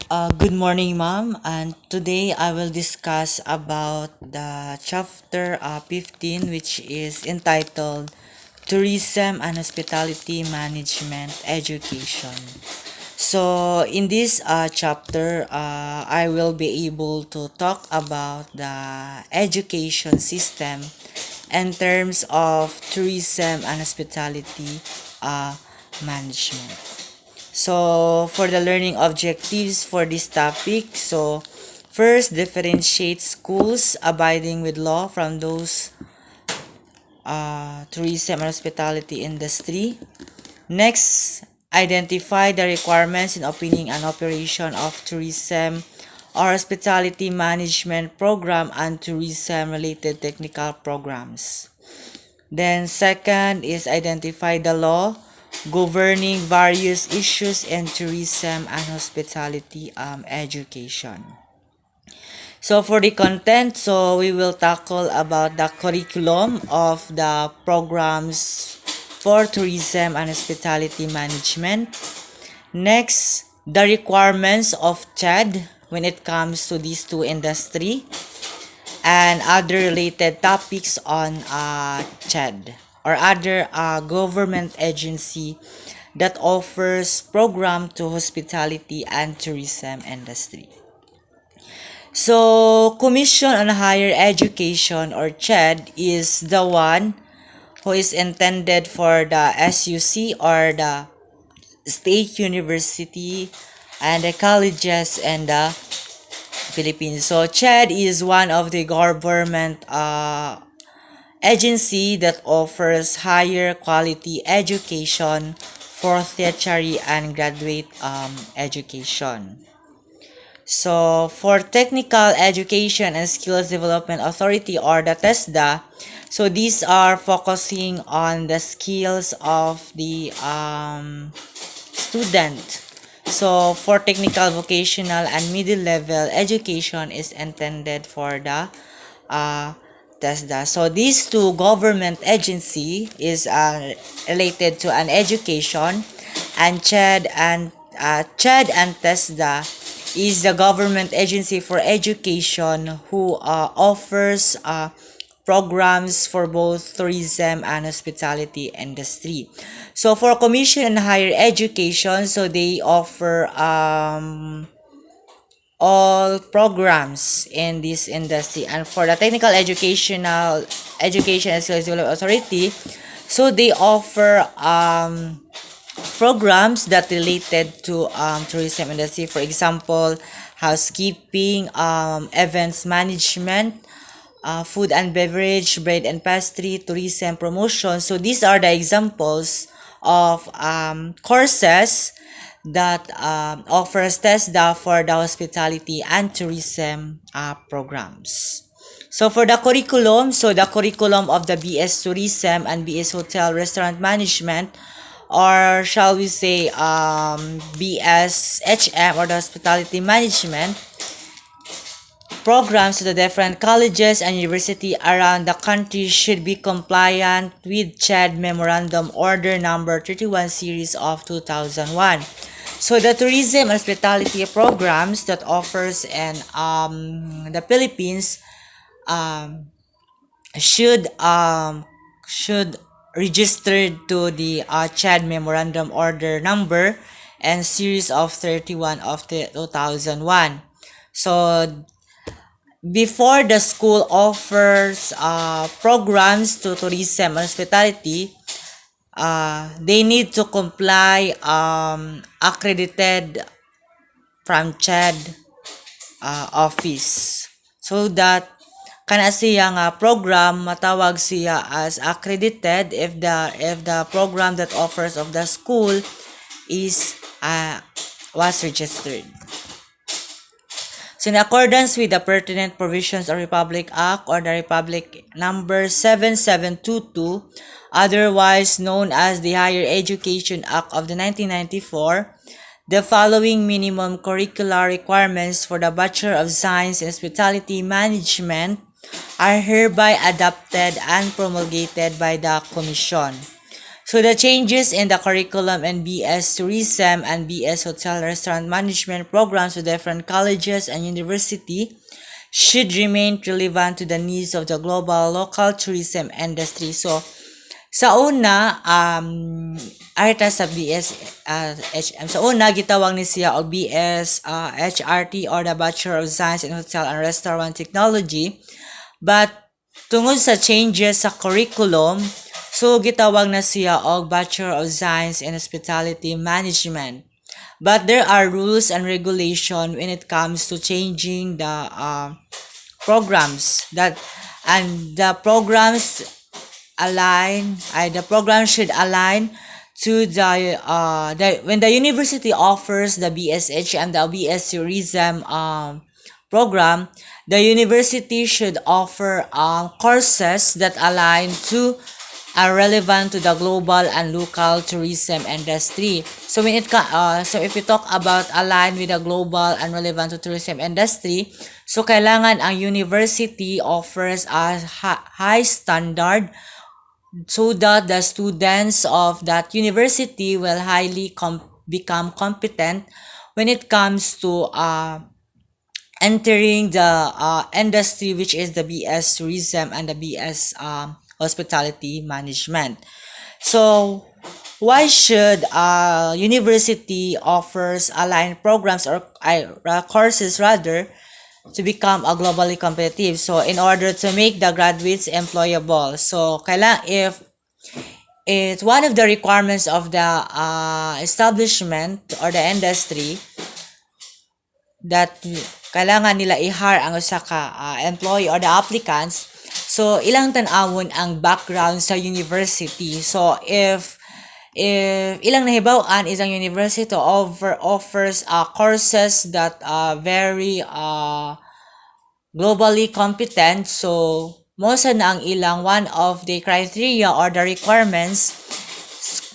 Good morning, ma'am. And today I will discuss about the chapter 15, which is entitled Tourism and Hospitality Management Education. So, in this chapter, I will be able to talk about the education system in terms of tourism and hospitality management. So, for the learning objectives for this topic, so first, differentiate schools abiding with law from those tourism and hospitality industry. Next, identify the requirements in opening and operation of tourism or hospitality management program and tourism related technical programs. Then second is identify the law governing various issues in tourism and hospitality education. So for the content, so we will tackle about the curriculum of the programs for tourism and hospitality management. Next, the requirements of CHED when it comes to these two industry and other related topics on CHED or other government agency that offers program to hospitality and tourism industry. So, Commission on Higher Education or CHED is the one who is intended for the SUC or the state university and the colleges in the Philippines. So, CHED is one of the government agency that offers higher quality education for tertiary and graduate education. So, for Technical Education and Skills Development Authority or the TESDA, so these are focusing on the skills of the student. So, for technical, vocational, and middle level education is intended for the TESDA. So, these two government agency is related to an education, and CHED and TESDA is the government agency for education who offers programs for both tourism and hospitality industry. So for Commission on Higher Education, so they offer all programs in this industry. And for the Technical Education and Skills Development Authority, so they offer programs that related to tourism industry. For example, housekeeping, events management, food and beverage, bread and pastry, tourism promotion. So these are the examples of courses that offers TESDA for the hospitality and tourism programs. So for the curriculum, so the curriculum of the BS Tourism and BS Hotel Restaurant Management, or shall we say BSHM or the Hospitality Management programs to the different colleges and university around the country should be compliant with CHED Memorandum Order Number 31 Series of 2001. So the tourism and hospitality programs that offers in the Philippines should registered to the CHED Memorandum Order Number and Series of 31 of the 2001. So before the school offers programs to tourism and hospitality, they need to comply accredited from CHED office. So that kana siya nga program matawag siya as accredited if the program that offers of the school is was registered. So in accordance with the pertinent provisions of Republic Act or the Republic Number 7722, otherwise known as the Higher Education Act of the 1994, the following minimum curricular requirements for the Bachelor of Science in Hospitality Management are hereby adopted and promulgated by the Commission. So the changes in the curriculum in BS Tourism and BS Hotel Restaurant Management programs with different colleges and university should remain relevant to the needs of the global local tourism industry. So sa una, arta sa BS HM. Sa una, gitawag ni siya og BS HRT or the Bachelor of Science in Hotel and Restaurant Technology. But tungod sa changes sa curriculum, so gitawag na siya og Bachelor of Science in Hospitality Management. But there are rules and regulation when it comes to changing the programs and the programs the program should align to the when the university offers the BSH and the BS Tourism program, the university should offer courses that align to are relevant to the global and local tourism industry. So when so if you talk about align with the global and relevant to tourism industry, so kailangan ang university offers a high standard so that the students of that university will highly become competent when it comes to entering the industry, which is the BS Tourism and the BS Hospitality Management. So why should university offers aligned programs or courses rather to become a globally competitive? So in order to make the graduates employable, so if it's one of the requirements of the establishment or the industry that kailangan nila i-hire ang usa ka employee or the applicants, so ilang tan-awon ang background sa university. So if ilang nahibaw-an isang university offers courses that are very globally competent, so most na ang ilang one of the criteria or the requirements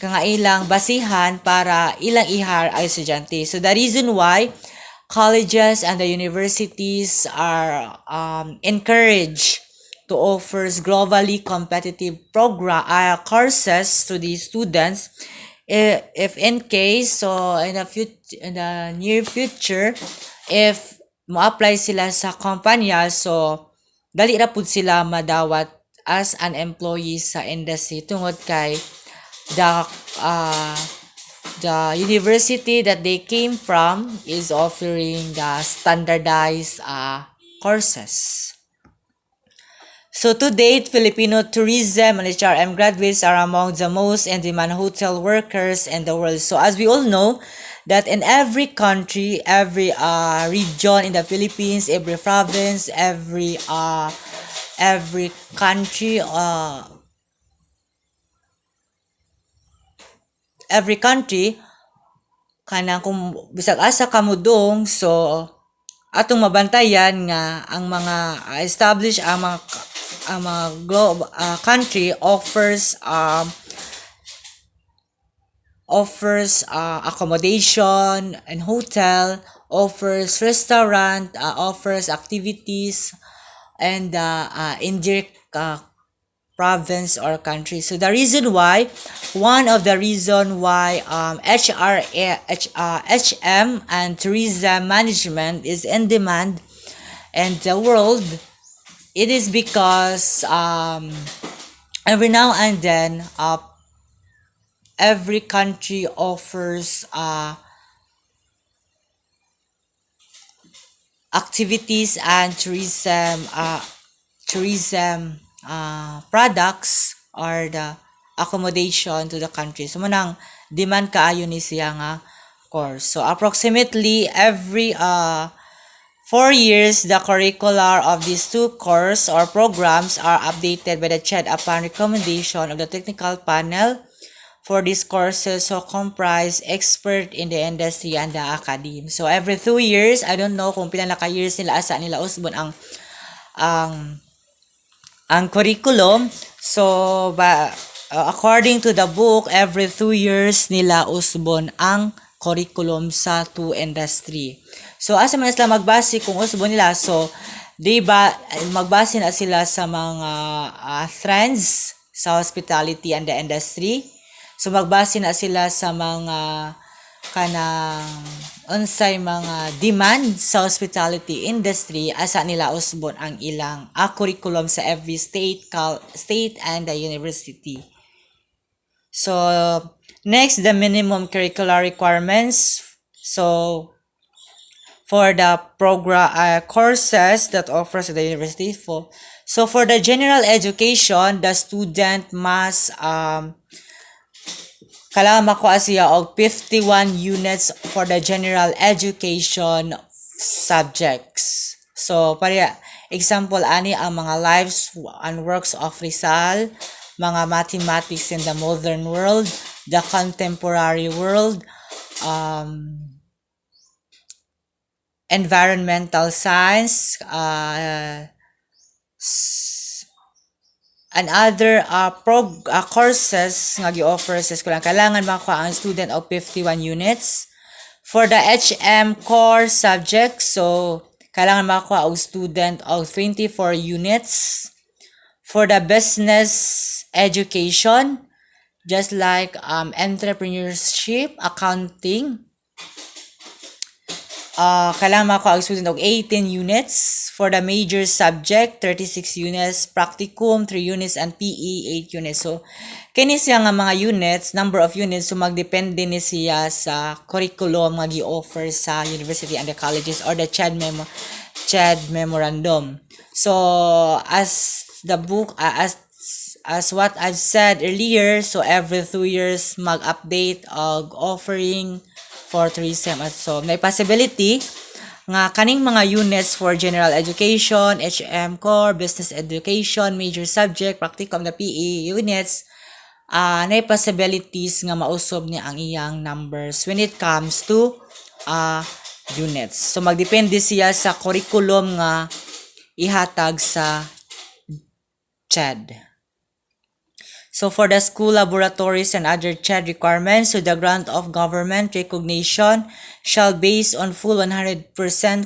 nga ilang basihan para ilang i-hire ay estudyante. So the reason why colleges and the universities are encouraged to offer globally competitive courses to these students, if in case, so in the near future, if mo-apply sila sa kumpanya, so dali ra pud sila madawat as an employee sa industry tungod kay the university that they came from is offering the standardized courses. So to date, Filipino tourism and HRM graduates are among the most in-demand hotel workers in the world. So as we all know, that in every country, every region in the Philippines, every province, every country, kanang kung bisag asa kamudong, so atong mabantayan nga ang mga established ang mga global country offers accommodation and hotel, offers restaurant, offers activities and indirect province or country. So the reason why, one of the reason why HM and tourism management is in demand in the world, it is because every now and then every country offers activities and tourism products or the accommodation to the country. So manang demand kaayo ni siya nga course. So approximately every 4 years, the curricular of these two course or programs are updated by the CHED upon recommendation of the technical panel for these courses, so comprise expert in the industry and the academy. So every 2 years, I don't know kung pila na ka-years nila asa nila usbon ang curriculum. So according to the book, every 2 years nila usbon ang curriculum sa two industry. So asa man sila magbase kung usbon nila, so magbase na sila sa mga trends sa hospitality and the industry. So magbase na sila sa mga kanang unsay mga demand sa hospitality industry, asa nila usbon ang ilang curriculum sa every state and the university. So next, the minimum curricular requirements. So for the courses that offers the university for the general education, the student must kailangan makuha siya og 51 units for the general education subjects. So, example, ani ang mga lives and works of Rizal, mga mathematics in the modern world, the contemporary world, environmental science, and other courses nga gi-offer sa eskwela. Kailangan makuha ang student of 51 units. For the HM core subjects, so kailangan makuha ang student of 24 units. For the business education, just like entrepreneurship, accounting, kailangan makuha ang student of 18 units. For the major subject, 36 units, practicum, 3 units, and PE, 8 units. So, kini siya nga mga units, number of units, so magdepende ni siya sa curriculum nga gi-offer sa university and the colleges or the CHED memorandum. So, as the book, as what I've said earlier, so every 2 years mag-update og offering for tourism. So, may possibility nga kaning mga units for general education, HM core, business education, major subject, practicum, the PE units, may possibilities nga mausob niya ang iyang numbers when it comes to units. So, magdepende siya sa curriculum nga ihatag sa CHED. So for the school laboratories and other CHED requirements, so the grant of government recognition shall base on full 100%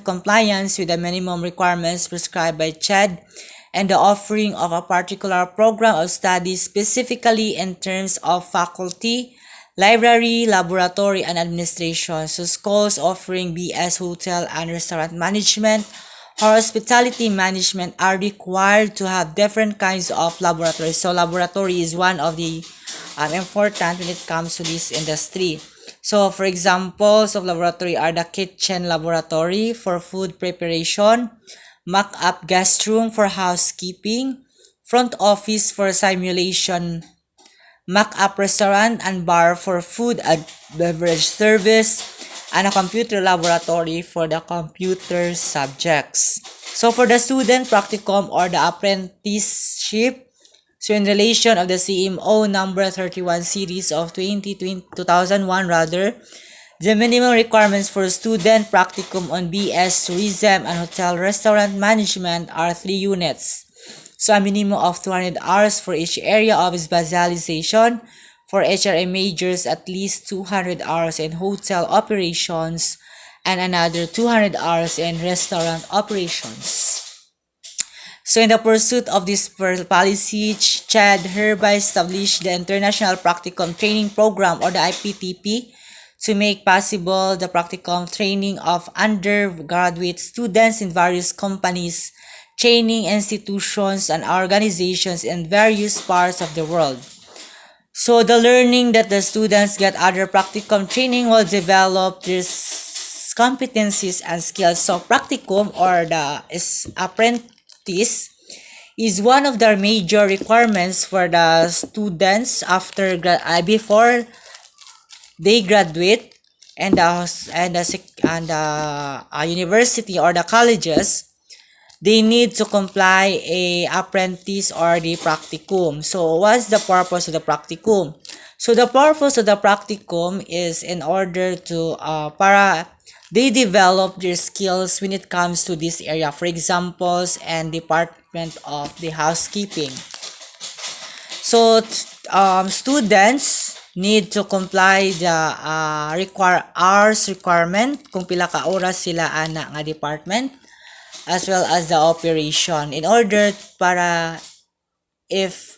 compliance with the minimum requirements prescribed by CHED and the offering of a particular program of study specifically in terms of faculty, library, laboratory, and administration. So schools offering BS Hotel and Restaurant Management or hospitality management are required to have different kinds of laboratories. So laboratory is one of the important when it comes to this industry. So for examples of laboratory are the kitchen laboratory for food preparation, mock-up guest room for housekeeping, front office for simulation, mock-up restaurant and bar for food and beverage service, and a computer laboratory for the computer subjects. So for the student practicum or the apprenticeship, so in relation of the CMO number 31 series of 2001 the minimum requirements for student practicum on BS tourism and hotel restaurant management are 3 units. So a minimum of 200 hours for each area of specialization. For HRA majors, at least 200 hours in hotel operations and another 200 hours in restaurant operations. So in the pursuit of this policy, CHED hereby established the International Practicum Training Program or the IPTP to make possible the practicum training of undergraduate students in various companies, training institutions, and organizations in various parts of the world. So the learning that the students get other practicum training will develop these competencies and skills. So practicum or the apprentice is one of the major requirements for the students before they graduate and the university or the colleges. They need to comply a apprentice or the practicum. So what's the purpose of the practicum? So the purpose of the practicum is in order to para they develop their skills when it comes to this area. For examples, and department of the housekeeping. So students need to comply the hours requirement kung pila ka oras sila ana nga department, as well as the operation in order para if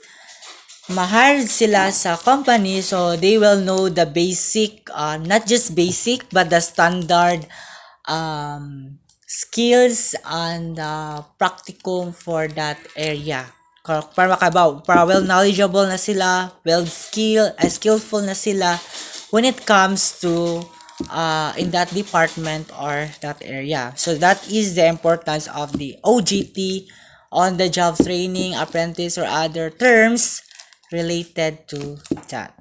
ma-hired sila sa company, so they will know the basic, not just basic, but the standard skills and practicum for that area. Para well knowledgeable na sila, skillful na sila when it comes to in that department or that area. So that is the importance of the OJT, on the job training, apprentice, or other terms related to that.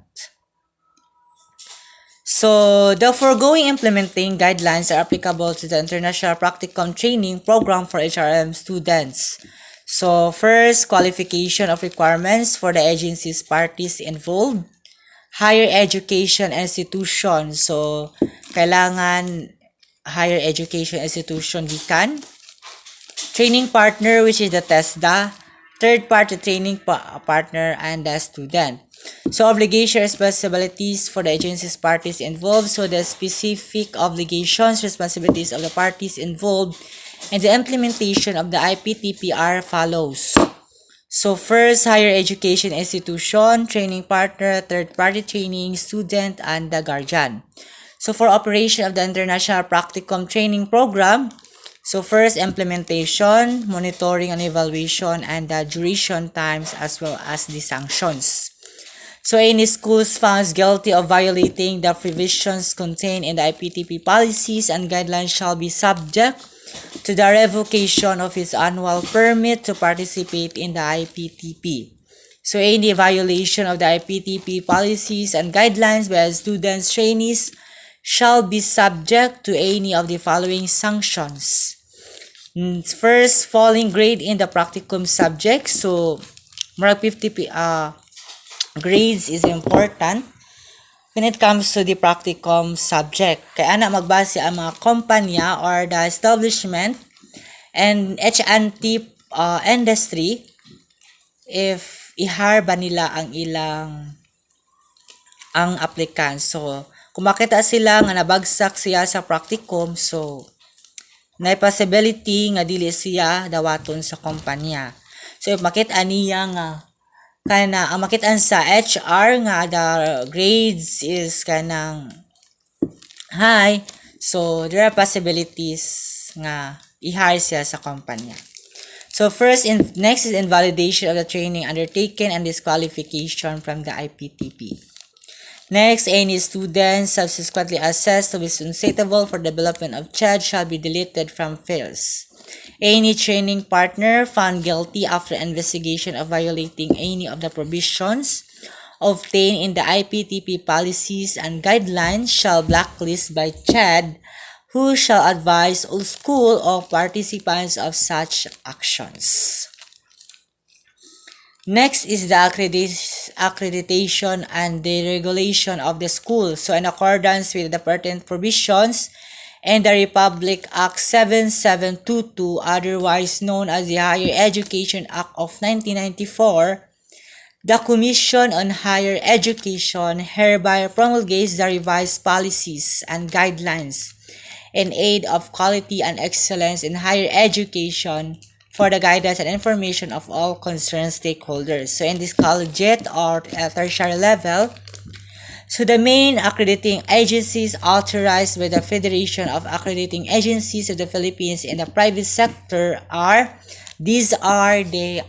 So, the foregoing implementing guidelines are applicable to the International Practicum Training Program for HRM students. So, first, qualification of requirements for the agencies parties involved. Higher education institution. So, kailangan higher education institution gikan. Training partner, which is the TESDA. Third-party training partner and the student. So, obligation responsibilities for the agencies parties involved. So, the specific obligations, responsibilities of the parties involved and the implementation of the IPTPR follows. So, first, higher education institution, training partner, third-party training, student, and the guardian. So, for operation of the International Practicum Training Program, so first, implementation, monitoring and evaluation, and the duration times as well as the sanctions. So, any schools found guilty of violating the provisions contained in the IPTP policies and guidelines shall be subject to the revocation of its annual permit to participate in the IPTP. So, any violation of the IPTP policies and guidelines by students, trainees, shall be subject to any of the following sanctions. First, falling grade in the practicum subject. So, mark 50 grades is important when it comes to the practicum subject. Kaya na magbase ang mga kumpanya or the establishment and H&T industry if i-hire ba nila ang applicant. So, kung makita sila nga nabagsak siya sa practicum, so na possibility nga dili siya dawaton sa kumpanya. So if makita niya nga kana ang makitaan sa HR nga the grades is kanang high, so there are possibilities nga i-hire siya sa kumpanya. So next is invalidation of the training undertaken and disqualification from the IPTP. Next, any student subsequently assessed to be unsuitable for development of child shall be deleted from files. Any training partner found guilty after investigation of violating any of the provisions obtained in the IPTP policies and guidelines shall blacklist by CHAD, who shall advise all school of participants of such actions. Next is the accreditation and the regulation of the school. So in accordance with the pertinent provisions and the Republic Act 7722, otherwise known as the Higher Education Act of 1994, the Commission on Higher Education hereby promulgates the revised policies and guidelines in aid of quality and excellence in higher education for the guidance and information of all concerned stakeholders. So in this collegiate or tertiary level, so the main accrediting agencies authorized by the Federation of Accrediting Agencies of the Philippines in the private sector are the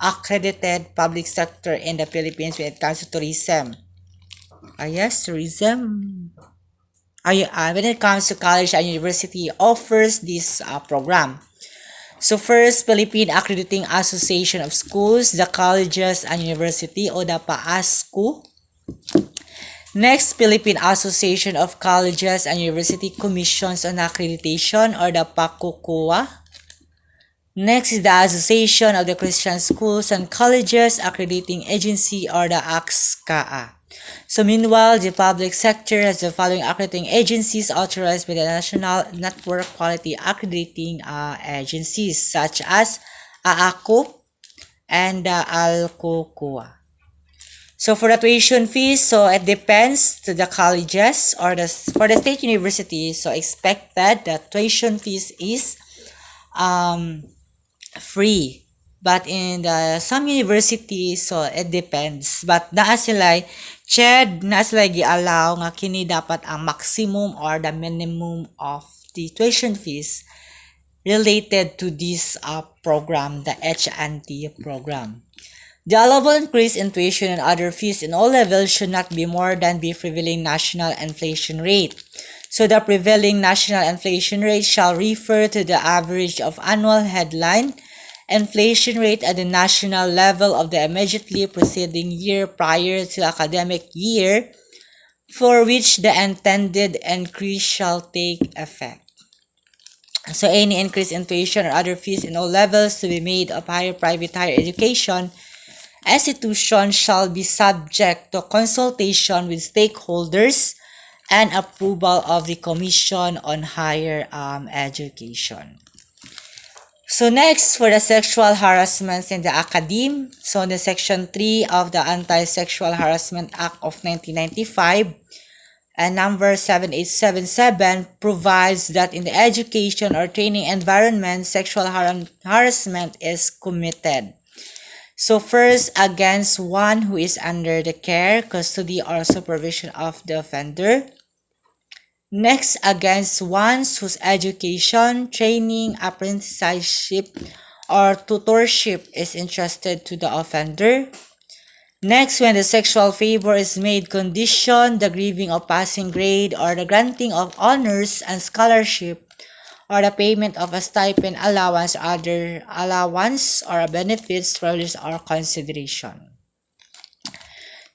accredited public sector in the Philippines when it comes to tourism. Yes, tourism. When it comes to college and university offers this program. So first, Philippine Accrediting Association of Schools, the Colleges and University o the PAASCU. Next, Philippine Association of Colleges and University Commissions on Accreditation or the PACUCOA. Next is the Association of the Christian Schools and Colleges Accrediting Agency or the AXCAA. So meanwhile, the public sector has the following accrediting agencies authorized by the National Network Quality Accrediting Agencies such as AACO and ALCOCOA. So for the tuition fees, so it depends to the colleges or for the state universities. So expected that tuition fees is free. But in some universities, so it depends. But naa sila gi-allow nga kini dapat ang maximum or the minimum of the tuition fees related to this program, the H&T program. The allowable increase in tuition and other fees in all levels should not be more than the prevailing national inflation rate. So the prevailing national inflation rate shall refer to the average of annual headline inflation rate at the national level of the immediately preceding year prior to the academic year for which the intended increase shall take effect. So any increase in tuition or other fees in all levels to be made of higher education institution shall be subject to consultation with stakeholders and approval of the Commission on Higher Education. So next, for the sexual harassment in the academe, so in the Section 3 of the Anti-Sexual Harassment Act of 1995, and number 7877 provides that in the education or training environment, sexual harassment is committed. So first, against one who is under the care, custody, or supervision of the offender. Next, against one whose education, training, apprenticeship, or tutorship is entrusted to the offender. Next, when the sexual favor is made condition, the giving of passing grade, or the granting of honors and scholarship, or the payment of a stipend, allowance, other allowance, or benefits, privileges, or consideration.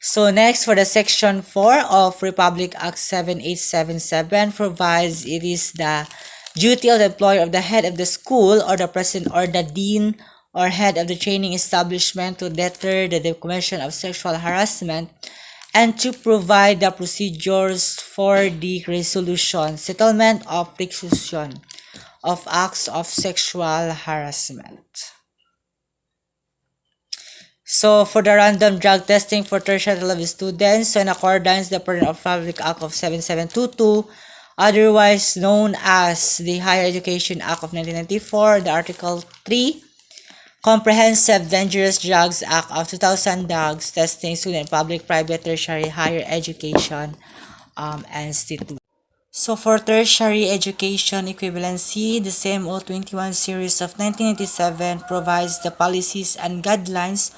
So next, for the Section 4 of Republic Act 7877 provides it is the duty of the employer of the head of the school or the president or the dean or head of the training establishment to deter the commission of sexual harassment and to provide the procedures for the resolution, settlement of reclusion of acts of sexual harassment. So for the random drug testing for tertiary level students, so in accordance with the Republic Act of 7722, otherwise known as the Higher Education Act of 1994, the Article 3, Comprehensive Dangerous Drugs Act of 2000 drugs testing student public, private, tertiary, higher education institute. So for tertiary education equivalency, the CMO 21 series of 1987 provides the policies and guidelines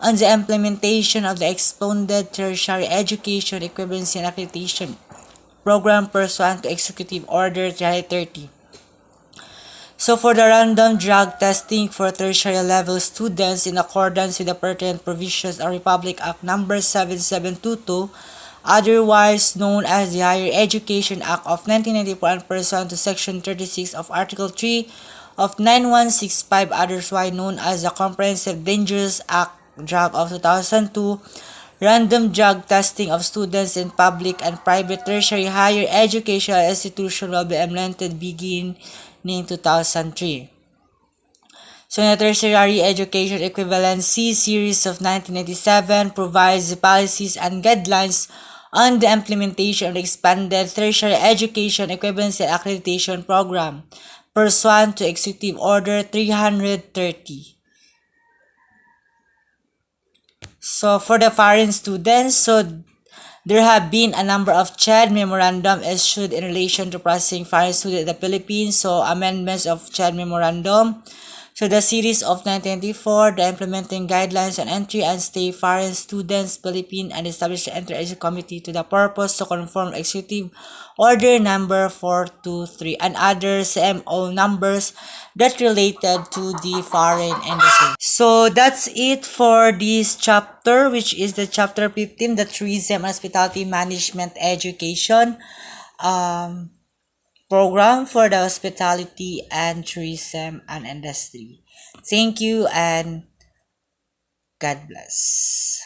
on the implementation of the expounded tertiary education equivalency and accreditation program pursuant to Executive Order 330. So for the random drug testing for tertiary level students in accordance with the pertinent provisions of Republic Act number 7722, otherwise known as the Higher Education Act of 1994 and pursuant to Section 36 of Article 3 of 9165, otherwise known as the Comprehensive Dangerous Drug of 2002, random drug testing of students in public and private tertiary higher educational institutions will be implemented beginning 2003. So the Tertiary Education Equivalency Series of 1997 provides the policies and guidelines on the implementation of the expanded tertiary education equivalency and accreditation program pursuant to Executive Order 330. So for the foreign students, so there have been a number of CHED memorandum issued in relation to processing foreign students in the Philippines. So amendments of CHED memorandum. So the series of 1994, the implementing guidelines on entry and stay foreign students, Philippines, and established the Inter-Agency Committee to the purpose to conform Executive Order number 423 and other CMO numbers that related to the foreign industry. So that's it for this chapter, which is the chapter 15, the Tourism and Hospitality Management Education program for the hospitality and tourism and industry. Thank you and God bless.